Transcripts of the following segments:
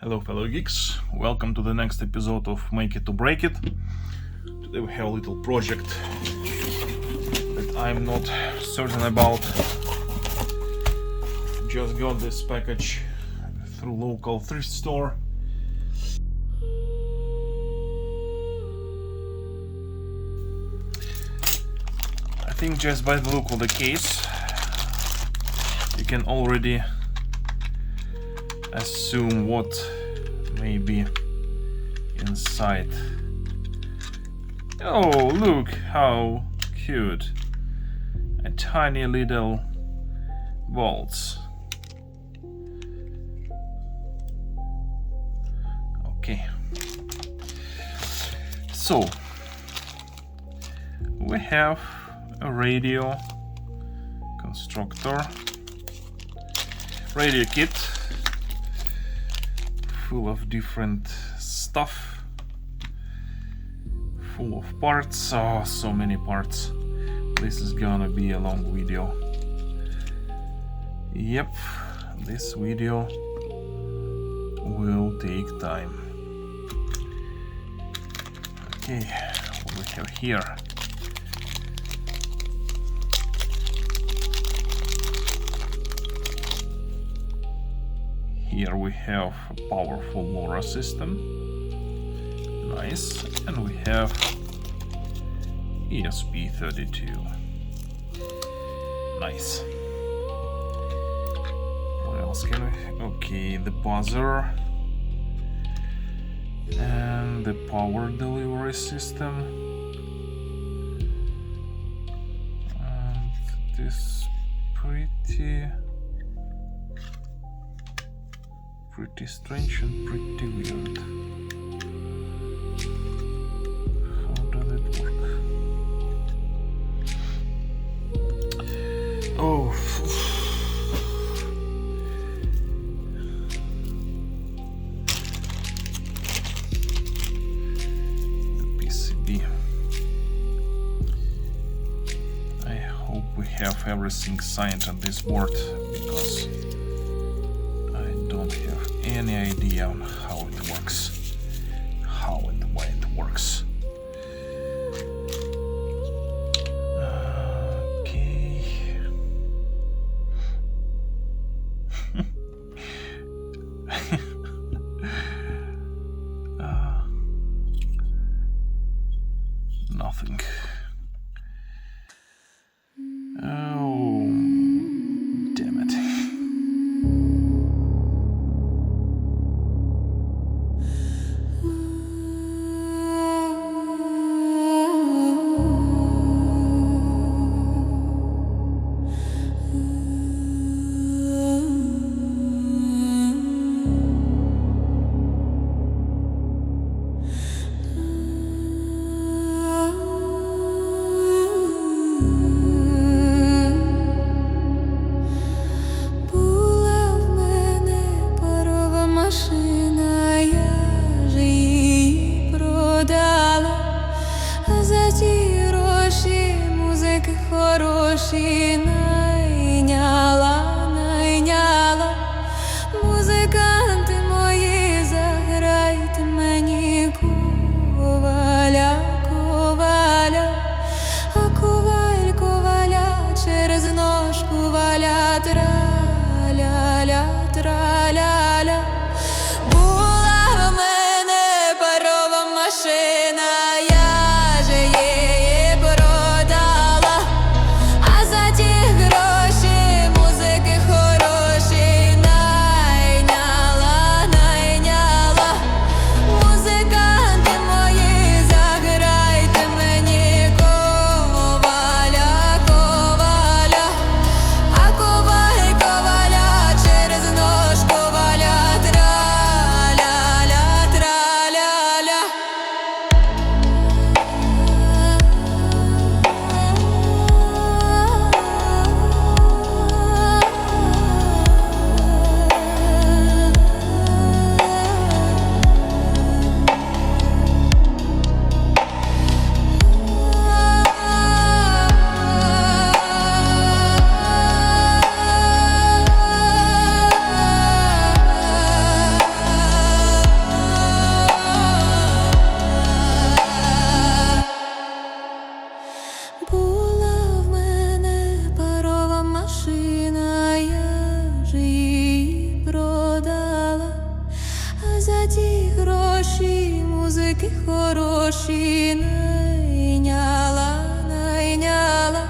Hello fellow geeks, welcome to the next episode of Make It to Break It. Today we have a little project that I'm not certain about. Just got this package through local thrift store. I think just by the look of the case you can already assume what may be inside. Oh, look how cute! A tiny little bolts. Okay, so we have a radio constructor, radio kit full of different stuff, full of parts. Oh, so many parts. This is gonna be a long video. Yep, this video will take time. Okay, what do we have here? Here we have a powerful LoRa system. Nice. And we have ESP32. Nice. What else can we... Okay, the buzzer. And the power delivery system. And this pretty strange and pretty weird. How does it work? Oh, the PCB. I hope we have everything signed on this board, because I don't have any idea on how it works, how and why it works. Okay. Nothing. Oh, damn it. Хороші найняла, музиканти мої, заграйте мені коваля, а коваля через ножку валя, траля. Була в мене парова машина, я же її продала. Затем а за ті гроші музики хороші найняла.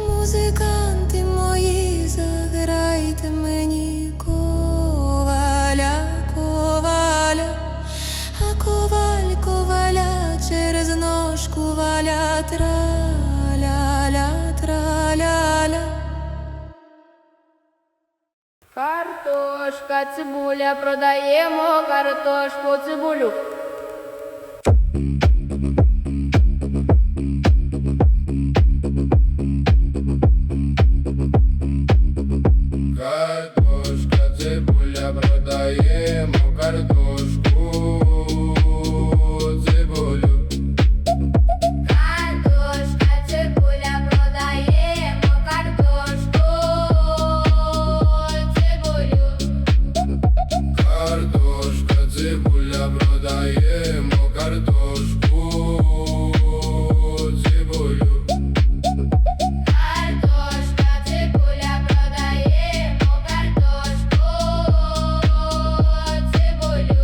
Музиканти мої, заграйте мені коваля, а коваля через ножку валя, траля. Картошка, цибуля, продаємо картошку, цибулю. Картошка, цибуля, продаємо картошку, цибулю. Картошка, цибуля, продаємо картошку, цибулю. Картошка, цибуля, продаємо картошку, цибулю. Картошка, цибуля, продаємо картошку, цибулю.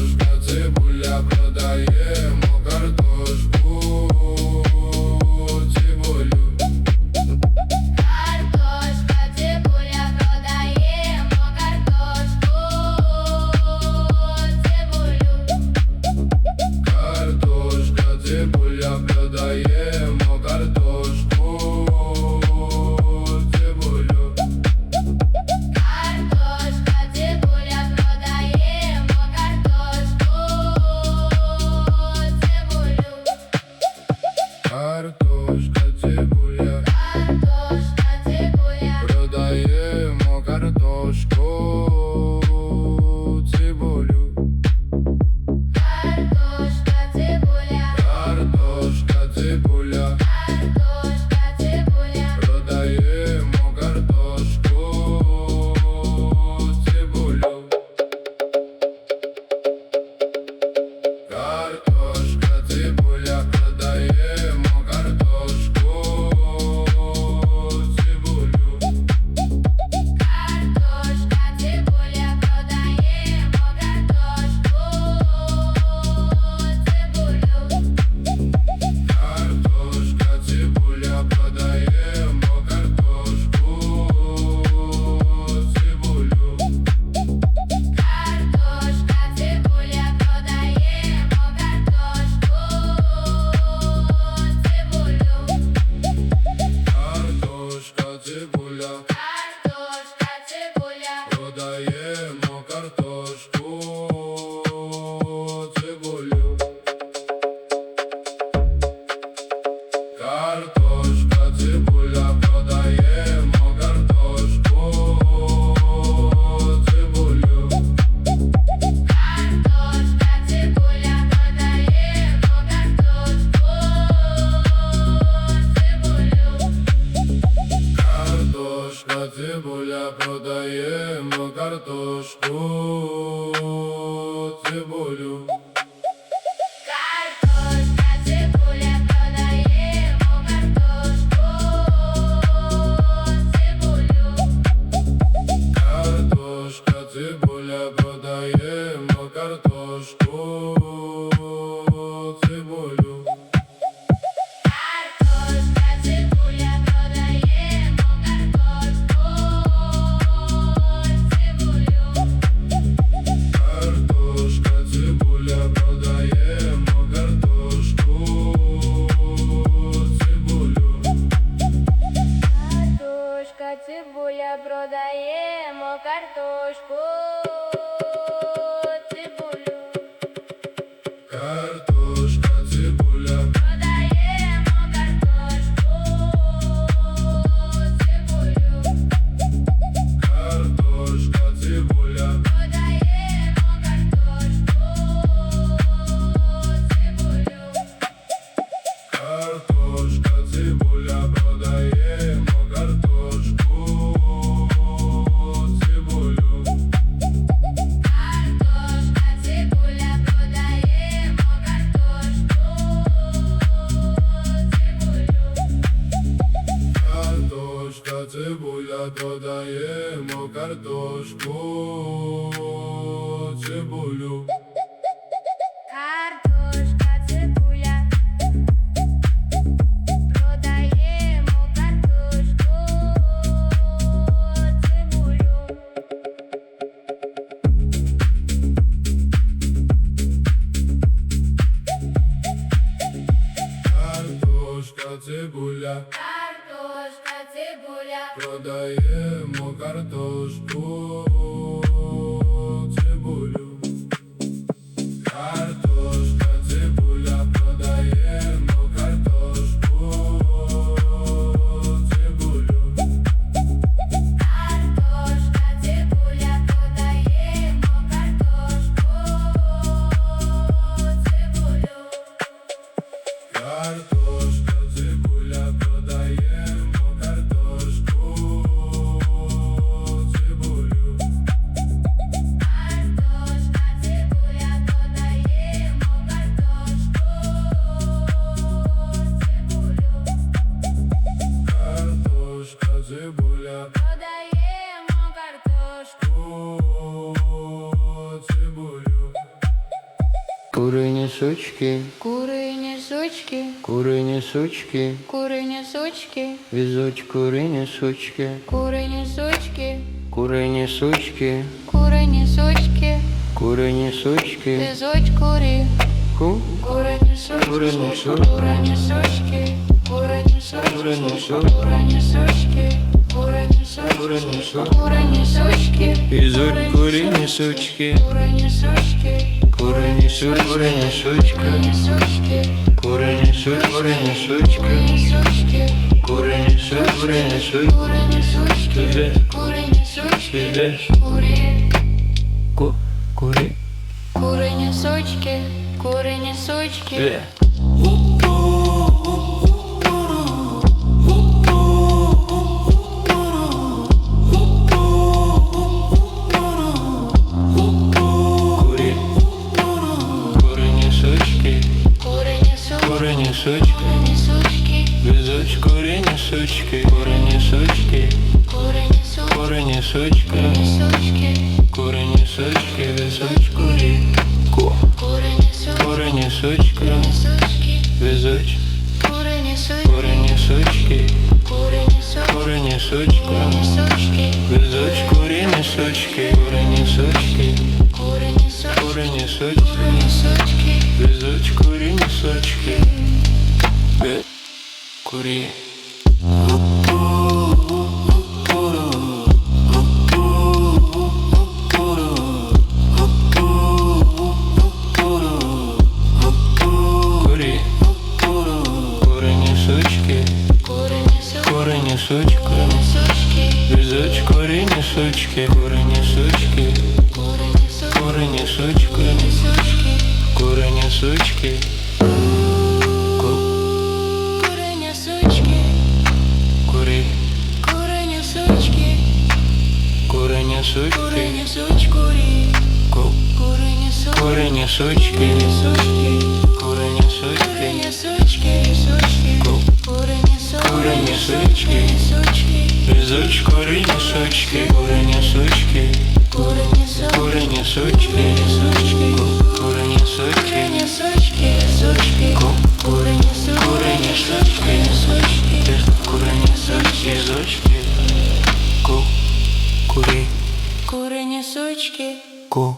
Картошка, цибуля, продаємо картошку, цибулю. Картошка, цибуля, продаємо картошку, цибулю. Картошка, цибуля, продаємо картошку, цибулю. Картошка, цибуля, продаємо картошку, цибулю. Картошка, цибуля, Картошка, цибуля, продаємо картошку, цибулю. картошка, цибуля, Картошка, цибуля, картошка, цибуля. продаємо картошку, цибулю. Картошка, цибуля, продаємо картошку, цибулю. Картошка, цибуля, продаємо картошку, цибулю. Картошка, цибуля, продаємо картошку, цибулю. Картошка, цибуля, продаємо картошку, цибулю. Картошка, цибуля, Картошка, цибуля, продаємо картошку, цибулю. Картошка, цибуля, продаємо картошку, цибулю. картошка, цибуля, продаємо картошку, цибулю. Картошка, цибуля, продаємо картошку, цибулю. Картошка, цибуля, продаємо картошку, цибулю. Картошка, цибуля, продаємо картошку, цибулю. Картошка, цибуля, продаємо картошку, цибулю. Картошка, цибуля, продаємо картошку, цибулю. Картошка, цибуля, продаємо картошку, цибулю. Картошка, цибуля, Продаємо картошку, цибулю. картошка, цибуля, Продаємо картошку, цибулю. картошка, цибуля, продаємо картошку, цибулю. картошку, цибулю. Картошка, цибуля. Продаємо картошку, цибулю. Картошка, цибуля. Картошка, цибуля. Продаємо картошку, цибулю. Картошка, цибуля, продаємо картошку, цибулю. Картошка, цибуля. Продаємо картошку, цибулю. Картошка, цибуля, продаємо картошку, цибулю. Картошка, цибуля. Продаємо картошку, цибулю. Картошка, цибуля, Продаємо картошку. цибулю. Курині сучки, Курині сучки, курині сучки, курині сучки, візуть курині сучки, курині сучки, курині сучки, курині сучки, курині сучки, везуть курі. ку, Курині сучки, Курині сучки. курині сучки, курині сучки, Курині сучки. курині сучки, курині сучки, Курині сучки. курині сучки, візуть курині сучки, курині сучки, курині сучки, курині сучки, курині сучки, курині сучки, курині сучки, курині сучки, курині сучки, курині сучки, курині сучки, Візе. курині сучки, Візе. курі. ку, курі, Курині сучки, курині сучки. ве. Курі, курині сучки, Курині сучки, курині сучки, курині сучки, везуть курині сучки, курині сучки, курині сучки, курині сучки, курині сучки, курині сучки, везуть курі, ку, курині сучки, курині сучки, курині сучки, везуть курині сучки, курині сучки, курині сучки, курині сучки, курині сучки, везуть курині сучки, курині сучки, курині сучки, курині сучки, курині сучки. везуть курині сучки, ве, курі. Курі, курині сучки, Курині сучки, курині сучки, курині сучки, везуть курині сучки, курині сучки, курині сучки, курині сучки, курині сучки, курині сучки, ку, курині сучки, курі, курині сучки, курині сучки, курині сучкурі, ку, курині сучки, курині сучки, сучки, курині сучки, курині сучки, сучки, ку, курині сучки, курині сучки, сучки, везуть курині сучки, курині сучки, курині сучки, курині сучки, сучки, курині сучки, курині сучки, сучки, ку, курині сучки, курині сучки, сучки, курині сучки, сучки, ку, курі, курині сучки. ку.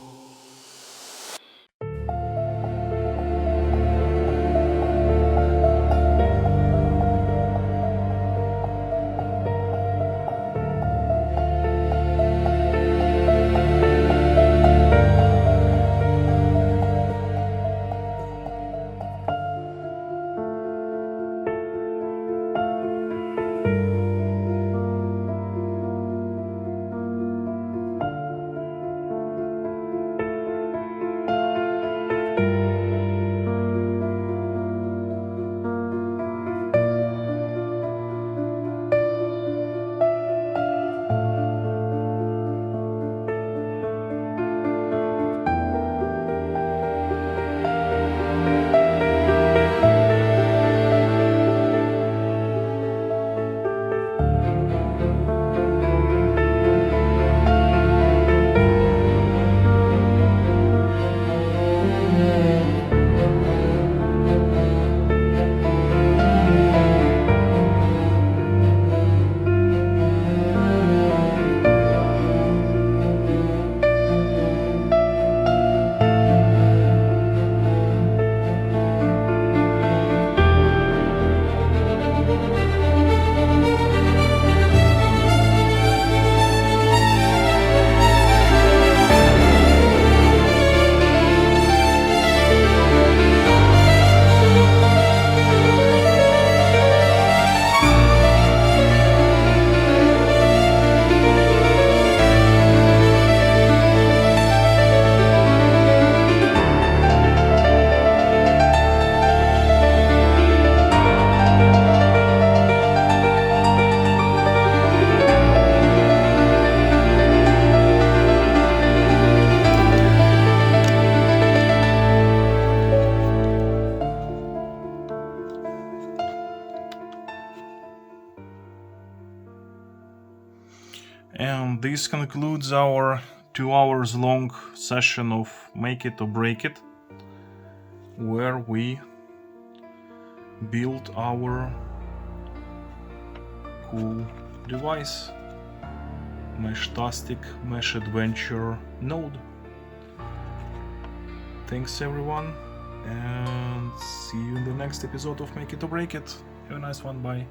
And this concludes our 2 hours long session of Make It or Break It, where we built our cool device, Meshtastic Mesh Adventure node. Thanks everyone, and see you in the next episode of Make It or Break It. Have a nice one, bye.